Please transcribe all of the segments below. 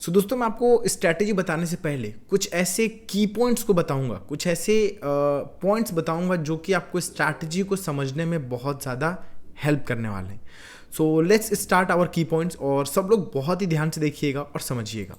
दोस्तों मैं आपको स्ट्रैटेजी बताने से पहले कुछ ऐसे की पॉइंट्स को बताऊंगा, कुछ ऐसे पॉइंट्स बताऊंगा जो कि आपको स्ट्रैटेजी को समझने में बहुत ज़्यादा हेल्प करने वाले हैं। सो लेट्स स्टार्ट आवर की पॉइंट्स और सब लोग बहुत ही ध्यान से देखिएगा और समझिएगा।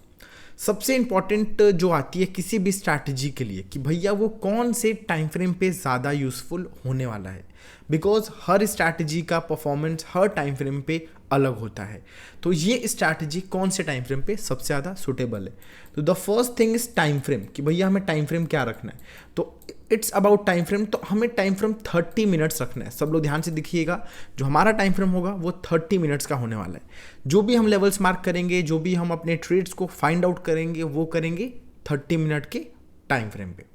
सबसे इम्पॉर्टेंट जो आती है किसी भी स्ट्रैटेजी के लिए कि भैया वो कौन से टाइम फ्रेम पे ज़्यादा यूज़फुल होने वाला है, बिकॉज हर स्ट्रैटेजी का परफॉर्मेंस हर टाइम फ्रेम पे अलग होता है। तो ये स्ट्रैटेजी कौन से टाइम फ्रेम पे सबसे ज़्यादा सुटेबल है। तो the first thing is time frame कि भैया हमें टाइम फ्रेम क्या रखना है। तो इट्स अबाउट टाइम फ्रेम, तो हमें टाइम फ्रेम 30 मिनट्स रखना है। सब लोग ध्यान से देखिएगा, जो हमारा टाइम फ्रेम होगा वो 30 मिनट्स का होने वाला है। जो भी हम लेवल्स मार्क करेंगे, जो भी हम अपने ट्रेड्स को फाइंड आउट करेंगे, वो करेंगे 30 मिनट के टाइम फ्रेम पे।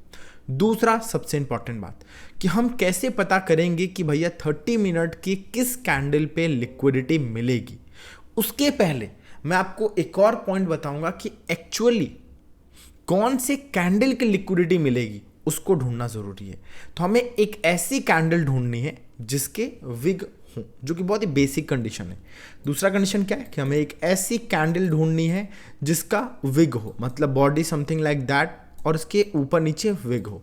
दूसरा सबसे इंपॉर्टेंट बात कि हम कैसे पता करेंगे कि भैया 30 मिनट की किस कैंडल पे लिक्विडिटी मिलेगी। उसके पहले मैं आपको एक और पॉइंट बताऊंगा कि एक्चुअली कौन से कैंडल की लिक्विडिटी मिलेगी उसको ढूंढना जरूरी है। तो हमें एक ऐसी कैंडल ढूंढनी है जिसके विग हो, जो कि बहुत ही बेसिक कंडीशन है। दूसरा कंडीशन क्या है कि हमें एक ऐसी कैंडल ढूंढनी है जिसका विग हो, मतलब बॉडी समथिंग लाइक दैट, और इसके ऊपर नीचे विग हो।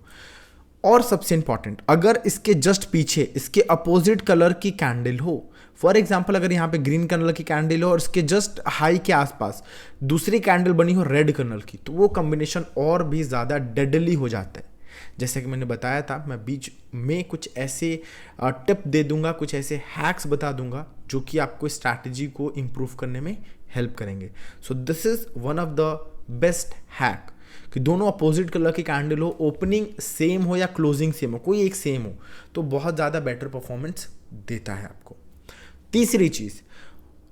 और सबसे इंपॉर्टेंट, अगर इसके जस्ट पीछे इसके अपोजिट कलर की कैंडल हो, फॉर एग्जाम्पल अगर यहाँ पे ग्रीन कलर की कैंडल हो और इसके जस्ट हाई के आसपास दूसरी कैंडल बनी हो रेड कलर की, तो वो कॉम्बिनेशन और भी ज़्यादा डेडली हो जाता है। जैसे कि मैंने बताया था, मैं बीच में कुछ ऐसे टिप दे दूंगा, कुछ ऐसे हैक्स बता दूंगा जो कि आपको स्ट्रैटेजी को इम्प्रूव करने में हेल्प करेंगे। So this is one of the best hack कि दोनों अपोजिट कलर की कैंडल हो, ओपनिंग सेम हो या क्लोजिंग सेम हो, कोई एक सेम हो, तो बहुत ज़्यादा बेटर परफॉर्मेंस देता है आपको। तीसरी चीज़,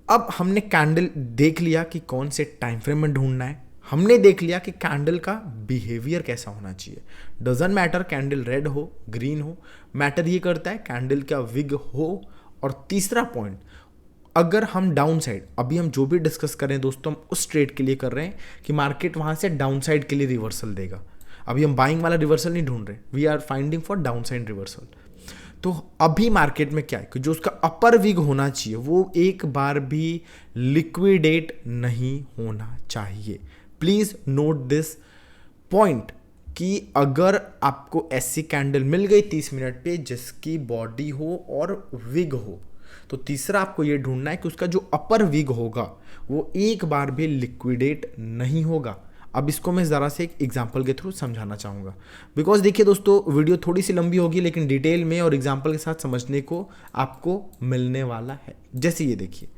अब हमने कैंडल देख लिया कि कौन से टाइम फ्रेम में ढूंढना है, हमने देख लिया कि कैंडल का बिहेवियर कैसा होना चाहिए। डजंट मैटर कैंडल रेड हो ग्रीन हो, मैटर ये करता है कैंडल का विग हो। और तीसरा पॉइंट, अगर हम डाउन साइड, अभी हम जो भी डिस्कस कर रहे हैं दोस्तों, हम उस ट्रेड के लिए कर रहे हैं कि मार्केट वहां से डाउन साइड के लिए रिवर्सल देगा। अभी हम बाइंग वाला रिवर्सल नहीं ढूंढ रहे, we are finding for down side reversal. तो अभी मार्केट में क्या है कि जो उसका अपर विग होना चाहिए वो एक बार भी लिक्विडेट नहीं होना चाहिए। प्लीज नोट दिस पॉइंट कि अगर आपको ऐसी कैंडल मिल गई 30 मिनट पे जिसकी बॉडी हो और विग हो, तो तीसरा आपको ये ढूंढना है कि उसका जो अपर विग होगा वो एक बार भी लिक्विडेट नहीं होगा। अब इसको मैं ज़रा से एक एग्जांपल के थ्रू समझाना चाहूँगा, बिकॉज देखिए दोस्तों, वीडियो थोड़ी सी लंबी होगी लेकिन डिटेल में और एग्जांपल के साथ समझने को आपको मिलने वाला है। जैसे ये देखिए,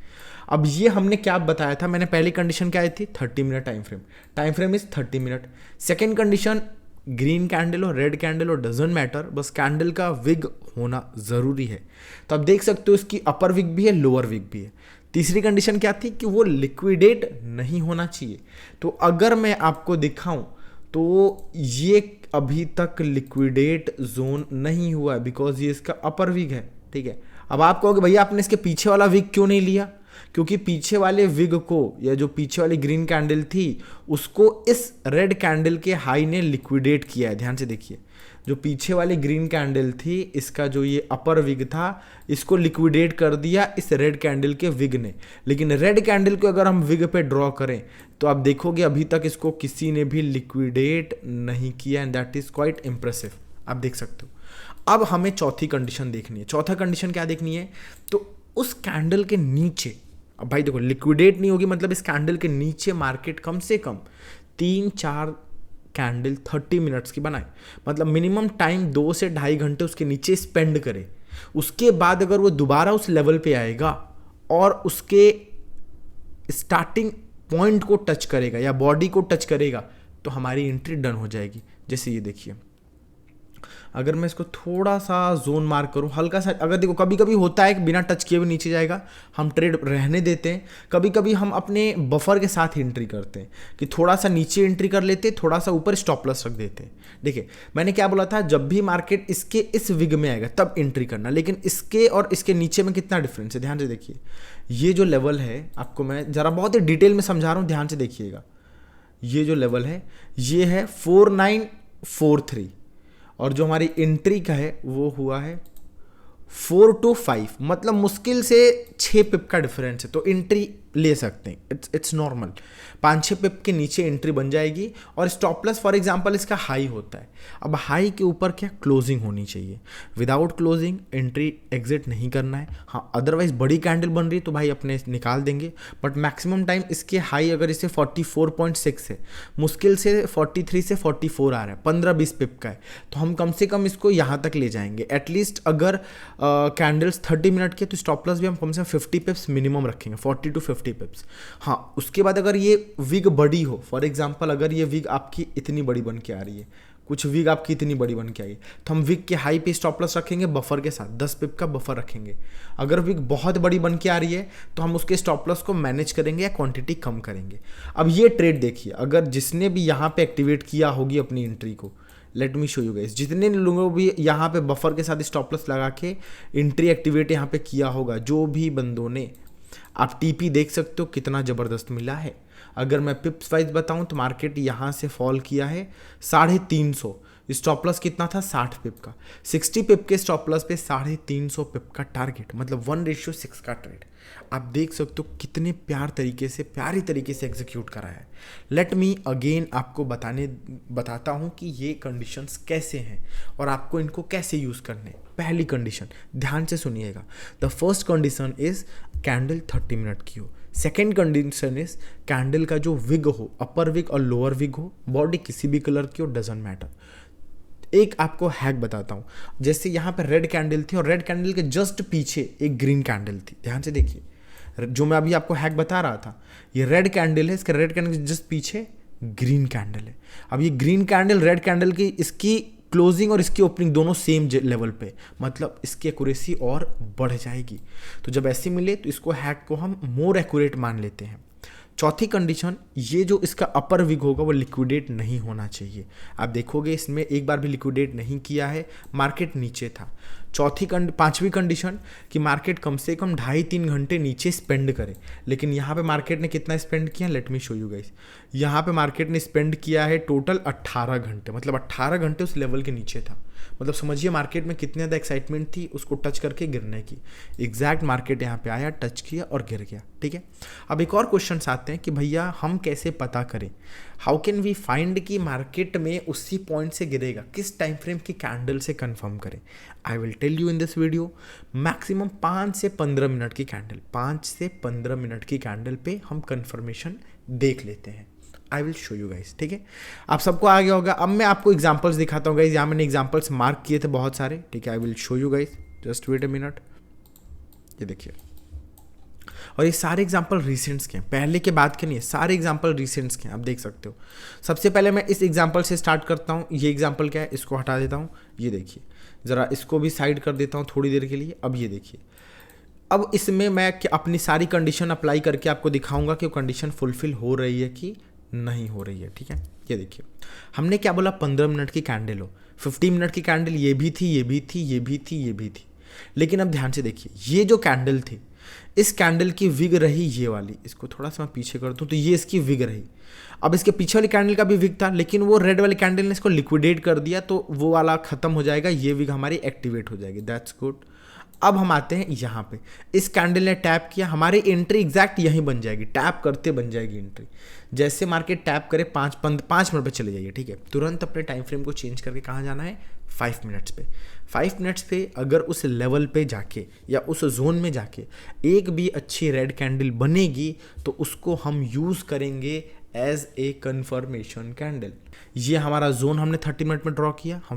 अब ये हमने क्या बताया था, मैंने पहली कंडीशन क्या आई थी, 30 minute time frame is 30 minute. Second condition, green candle हो रेड कैंडल हो डजेंट मैटर, बस कैंडल का विग होना ज़रूरी है। तो आप देख सकते हो इसकी अपर विग भी है, लोअर विग भी है। तीसरी कंडीशन क्या थी कि वो लिक्विडेट नहीं होना चाहिए। तो अगर मैं आपको दिखाऊं तो ये अभी तक लिक्विडेट जोन नहीं हुआ है, बिकॉज ये इसका अपर विग है। ठीक है, अब आप कहोगे भैया आपने इसके पीछे वाला विग क्यों नहीं लिया, क्योंकि पीछे वाले विग को, या जो पीछे वाली ग्रीन कैंडल थी उसको इस रेड कैंडल के हाई ने लिक्विडेट किया है। ध्यान से देखिए, जो पीछे वाली ग्रीन कैंडल थी इसका जो ये अपर विग था इसको लिक्विडेट कर दिया इस रेड कैंडल के विग ने। लेकिन रेड कैंडल को अगर हम विग पे ड्रॉ करें तो आप देखोगे अभी तक इसको किसी ने भी लिक्विडेट नहीं किया, and that is quite impressive. आप देख सकते हो। अब हमें चौथी कंडीशन देखनी है। चौथा कंडीशन क्या देखनी है, तो उस कैंडल के नीचे, अब भाई देखो लिक्विडेट नहीं होगी मतलब इस कैंडल के नीचे मार्केट कम से कम 3-4 कैंडल 30 मिनट्स की बनाए, मतलब मिनिमम टाइम 2 से 2.5 घंटे उसके नीचे स्पेंड करे। उसके बाद अगर वो दोबारा उस लेवल पे आएगा और उसके स्टार्टिंग पॉइंट को टच करेगा या बॉडी को टच करेगा तो हमारी एंट्री डन हो जाएगी। जैसे ये देखिए, अगर मैं इसको थोड़ा सा जोन मार्क करूं हल्का सा, अगर देखो कभी कभी होता है कि बिना टच किए भी नीचे जाएगा, हम ट्रेड रहने देते हैं। कभी कभी हम अपने बफर के साथ एंट्री करते हैं कि थोड़ा सा नीचे एंट्री कर लेते हैं, थोड़ा सा ऊपर स्टॉप लॉस रख देते हैं। देखिए मैंने क्या बोला था, जब भी मार्केट इसके इस विग में आएगा तब एंट्री करना, लेकिन इसके और इसके नीचे में कितना डिफरेंस है ध्यान से देखिए। ये जो लेवल है, आपको मैं जरा बहुत ही डिटेल में समझा रहा हूँ, ध्यान से देखिएगा। ये जो लेवल है ये है 4943, और जो हमारी एंट्री का है वो हुआ है 425, मतलब मुश्किल से 6 पिप का डिफरेंस है। तो एंट्री ले सकते हैं, इट्स नॉर्मल। 5-6 पिप के नीचे एंट्री बन जाएगी और स्टॉप लॉस फॉर एग्जांपल इसका हाई होता है। अब हाई के ऊपर क्या क्लोजिंग होनी चाहिए, विदाउट क्लोजिंग एंट्री एग्जिट नहीं करना है। हाँ, अदरवाइज बड़ी कैंडल बन रही है तो भाई अपने निकाल देंगे, बट मैक्सिमम टाइम इसके हाई अगर इसे 44.6 है, मुश्किल से 43 से 44 आ रहा है, 15-20 पिप का है, तो हम कम से कम इसको यहाँ तक ले जाएंगे। एटलीस्ट अगर कैंडल्स 30 मिनट के तो स्टॉप लॉस भी हम कम से कम 50 पिप्स मिनिमम रखेंगे, 40 to 50 पिप्स। हाँ, उसके बाद अगर ये विग बड़ी हो, फॉर एग्जांपल अगर ये विग आपकी इतनी बड़ी बन के आ रही है, कुछ विग आपकी इतनी बड़ी बन के आई, तो हम विग के हाई पे स्टॉप लॉस रखेंगे बफर के साथ, 10 पिप का बफर रखेंगे। अगर विग बहुत बड़ी बन के आ रही है तो हम उसके स्टॉप लॉस को मैनेज करेंगे या क्वांटिटी कम करेंगे। अब ये ट्रेड देखिए, अगर जिसने भी यहाँ पे एक्टिवेट किया होगी अपनी एंट्री को, let me show you guys, जितने लोगों भी यहाँ पे बफर के साथ स्टॉप लॉस लगा के एंट्री एक्टिवेट यहाँ पे किया होगा, जो भी बंदों ने, आप टीपी देख सकते हो कितना ज़बरदस्त मिला है। अगर मैं पिप्स वाइज बताऊं तो मार्केट यहाँ से फॉल किया है 350, स्टॉप लॉस कितना था 60 पिप का, 60 पिप के स्टॉप लॉस पे 350 पिप का टारगेट, मतलब 1:6 का ट्रेड। आप देख सकते हो कितने प्यारी तरीके से एग्जीक्यूट करा है। लेट मी अगेन आपको बताता हूँ कि ये कंडीशंस कैसे हैं और आपको इनको कैसे यूज़ करने हैं। पहली कंडीशन ध्यान से सुनिएगा, the first condition is candle 30 minute की हो। सेकेंड कंडीशन इज कैंडल का जो विग हो, अपर विग और लोअर विग हो, बॉडी किसी भी कलर की हो, डजंट मैटर। एक आपको हैक बताता हूँ, जैसे यहाँ पे रेड कैंडल थी और रेड कैंडल के जस्ट पीछे एक ग्रीन कैंडल थी, ध्यान से देखिए, जो मैं अभी आपको हैक बता रहा था, ये रेड कैंडल है, इसके रेड कैंडल के जस्ट पीछे ग्रीन कैंडल है। अब ये ग्रीन कैंडल रेड कैंडल की, इसकी क्लोजिंग और इसकी ओपनिंग दोनों सेम लेवल पे, मतलब इसकी एक्यूरेसी और बढ़ जाएगी। तो जब ऐसे मिले तो इसको हैक को हम मोर एक्यूरेट मान लेते हैं। चौथी कंडीशन, ये जो इसका अपर विग होगा वो लिक्विडेट नहीं होना चाहिए। आप देखोगे इसमें एक बार भी लिक्विडेट नहीं किया है, मार्केट नीचे था। पांचवी कंडीशन कि मार्केट कम से कम 2.5-3 घंटे नीचे स्पेंड करे, लेकिन यहाँ पे मार्केट ने कितना स्पेंड किया, let me show you guys. यहाँ पे मार्केट ने स्पेंड किया है टोटल 18 घंटे, मतलब 18 घंटे उस लेवल के नीचे था। मतलब समझिए मार्केट में कितनी ज़्यादा एक्साइटमेंट थी उसको टच करके गिरने की। एग्जैक्ट मार्केट यहाँ पे आया, टच किया और गिर गया, ठीक है। अब एक और क्वेश्चन आते हैं कि भैया हम कैसे पता करें, हाउ कैन वी फाइंड कि मार्केट में उसी पॉइंट से गिरेगा, किस टाइम फ्रेम की कैंडल से कंफर्म करें। I will tell you in this video. Maximum 5 से 15 मिनट की कैंडल, 5 से 15 मिनट की कैंडल पे हम कंफर्मेशन देख लेते हैं। आई विल शो यू गाइस, ठीक है। आप सबको आ गया होगा। अब मैं आपको एग्जांपल्स दिखाता हूँ गाइस, यहाँ मैंने एग्जांपल्स मार्क किए थे बहुत सारे, ठीक है। I will show you guys, just wait a minute. ये देखिए, और ये सारे एग्जांपल रिसेंट्स के हैं, पहले के बाद के नहीं है, सारे एग्जांपल रिसेंट्स के हैं, आप देख सकते हो। सबसे पहले मैं इस एग्जांपल से स्टार्ट करता हूँ। ये एग्जांपल क्या है, इसको हटा देता हूँ। ये देखिए, ज़रा इसको भी साइड कर देता हूँ थोड़ी देर के लिए। अब ये देखिए, अब इसमें मैं अपनी सारी कंडीशन अप्लाई करके आपको दिखाऊंगा कि वो कंडीशन फुलफिल हो रही है कि नहीं हो रही है, ठीक है। ये देखिए, हमने क्या बोला, 15 मिनट की कैंडल हो, 50 मिनट की कैंडल ये भी थी, ये भी थी, ये भी थी, ये भी थी। लेकिन अब ध्यान से देखिए, ये जो कैंडल थी, इस कैंडल की विग रही ये वाली, इसको थोड़ा सा मैं पीछे कर दूं तो ये इसकी विग रही। अब इसके पीछे वाली कैंडल का भी विग था, लेकिन वो रेड वाली कैंडल ने इसको लिक्विडेट कर दिया, तो वो वाला खत्म हो जाएगा, ये विग हमारी एक्टिवेट हो जाएगी। That's good. अब हम आते हैं यहाँ पे, इस कैंडल ने टैप किया, हमारी एंट्री एग्जैक्ट यहीं बन जाएगी, टैप करते बन जाएगी एंट्री। जैसे मार्केट टैप करे 5 मिनट पे चले जाइए, ठीक है। तुरंत अपने टाइम फ्रेम को चेंज करके कहाँ जाना है, 5 मिनट्स पे। 5 मिनट्स पे अगर उस लेवल पे जाके या उस जोन में जाके एक भी अच्छी रेड कैंडल बनेगी तो उसको हम यूज़ करेंगे एज ए कन्फर्मेशन कैंडल। ये हमारा जोन हमने 30 मिनट में ड्रॉ किया, हम